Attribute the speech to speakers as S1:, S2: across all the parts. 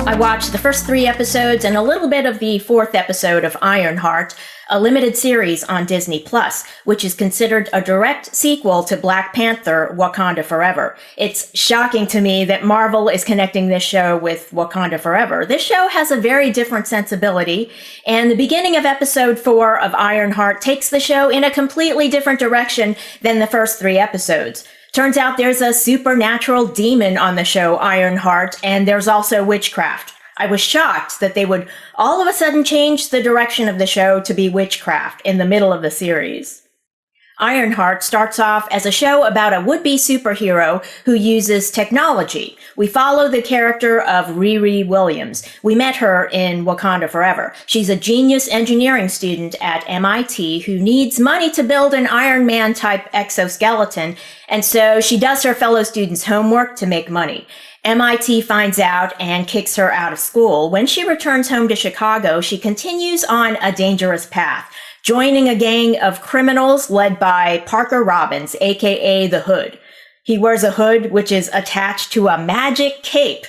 S1: I watched the first 3 episodes and a little bit of the 4th episode of Ironheart, a limited series on Disney+, which is considered a direct sequel to Black Panther, Wakanda Forever. It's shocking to me that Marvel is connecting this show with Wakanda Forever. This show has a very different sensibility, and the beginning of episode 4 of Ironheart takes the show in a completely different direction than the first 3 episodes. Turns out there's a supernatural demon on the show Ironheart, and there's also witchcraft. I was shocked that they would all of a sudden change the direction of the show to be witchcraft in the middle of the series. Ironheart starts off as a show about a would-be superhero who uses technology. We follow the character of Riri Williams. We met her in Wakanda Forever. She's a genius engineering student at MIT who needs money to build an Iron Man-type exoskeleton, and so she does her fellow students' homework to make money. MIT finds out and kicks her out of school. When she returns home to Chicago, she continues on a dangerous path, joining a gang of criminals led by Parker Robbins, aka the Hood. He wears a hood which is attached to a magic cape.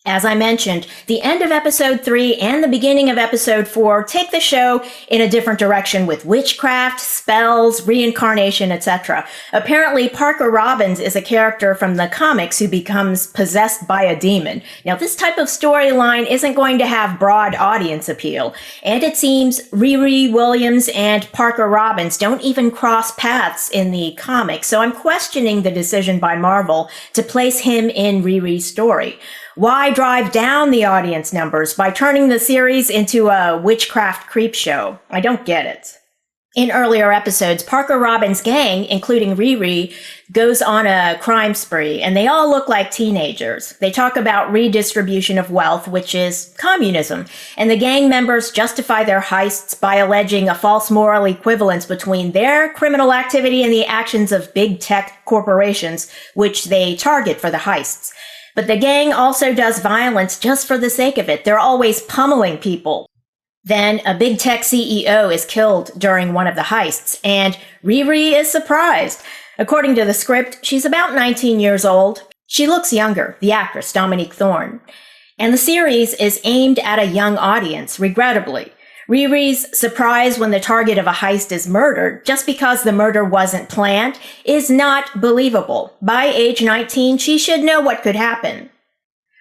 S1: As I mentioned, the end of episode 3 and the beginning of episode 4 take the show in a different direction with witchcraft, spells, reincarnation, etc. Apparently, Parker Robbins is a character from the comics who becomes possessed by a demon. Now, this type of storyline isn't going to have broad audience appeal, and it seems Riri Williams and Parker Robbins don't even cross paths in the comics, so I'm questioning the decision by Marvel to place him in Riri's story. Why drive down the audience numbers by turning the series into a witchcraft creep show? I don't get it. In earlier episodes, Parker Robbins' gang, including Riri, goes on a crime spree, and they all look like teenagers. They talk about redistribution of wealth, which is communism, and the gang members justify their heists by alleging a false moral equivalence between their criminal activity and the actions of big tech corporations, which they target for the heists. But the gang also does violence just for the sake of it. They're always pummeling people. Then a big tech CEO is killed during one of the heists, and Riri is surprised. According to the script, she's about 19 years old. She looks younger, the actress Dominique Thorne. And the series is aimed at a young audience, regrettably. Riri's surprise when the target of a heist is murdered, just because the murder wasn't planned, is not believable. By age 19, she should know what could happen.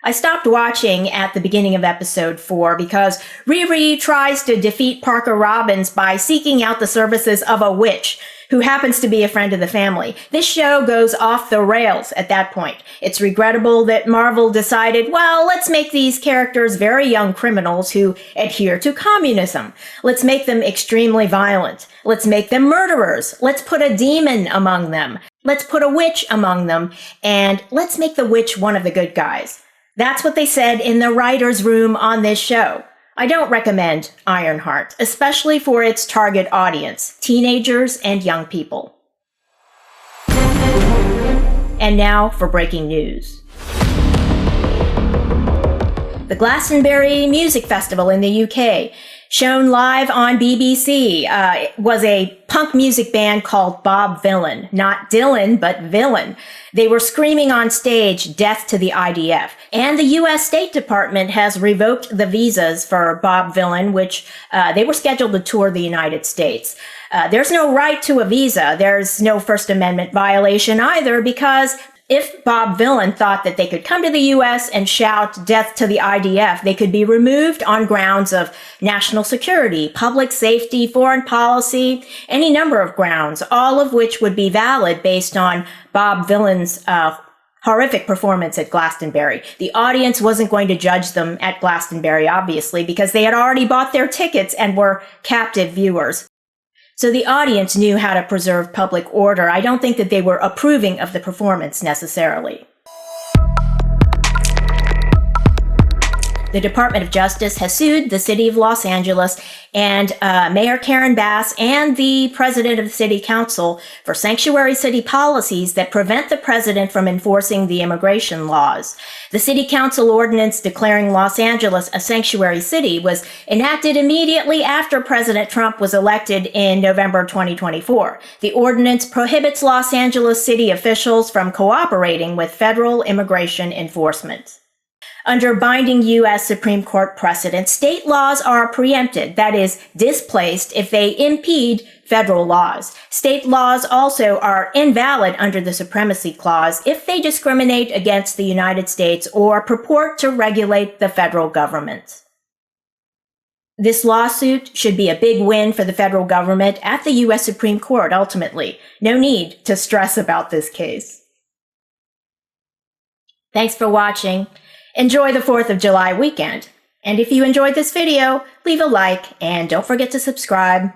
S1: I stopped watching at the beginning of episode 4 because Riri tries to defeat Parker Robbins by seeking out the services of a witch who happens to be a friend of the family. This show goes off the rails at that point. It's regrettable that Marvel decided, well, let's make these characters very young criminals who adhere to communism. Let's make them extremely violent. Let's make them murderers. Let's put a demon among them. Let's put a witch among them. And let's make the witch one of the good guys. That's what they said in the writer's room on this show. I don't recommend Ironheart, especially for its target audience, teenagers and young people. And now for breaking news. The Glastonbury Music Festival in the UK, shown live on BBC, was a punk music band called Bob Vylan. Not Dylan, but Villain. They were screaming on stage, "Death to the IDF." And the U.S. State Department has revoked the visas for Bob Vylan, which they were scheduled to tour the United States. There's no right to a visa. There's no First Amendment violation either, because if Bob Vylan thought that they could come to the U.S. and shout "Death to the IDF," they could be removed on grounds of national security, public safety, foreign policy, any number of grounds, all of which would be valid based on Bob Vylan's horrific performance at Glastonbury. The audience wasn't going to judge them at Glastonbury, obviously, because they had already bought their tickets and were captive viewers. So the audience knew how to preserve public order. I don't think that they were approving of the performance necessarily. The Department of Justice has sued the city of Los Angeles and Mayor Karen Bass and the president of the city council for sanctuary city policies that prevent the president from enforcing the immigration laws. The city council ordinance declaring Los Angeles a sanctuary city was enacted immediately after President Trump was elected in November 2024. The ordinance prohibits Los Angeles city officials from cooperating with federal immigration enforcement. Under binding U.S. Supreme Court precedent, state laws are preempted, that is, displaced if they impede federal laws. State laws also are invalid under the Supremacy Clause if they discriminate against the United States or purport to regulate the federal government. This lawsuit should be a big win for the federal government at the U.S. Supreme Court, ultimately. No need to stress about this case. Thanks for watching. Enjoy the 4th of July weekend. And if you enjoyed this video, leave a like and don't forget to subscribe.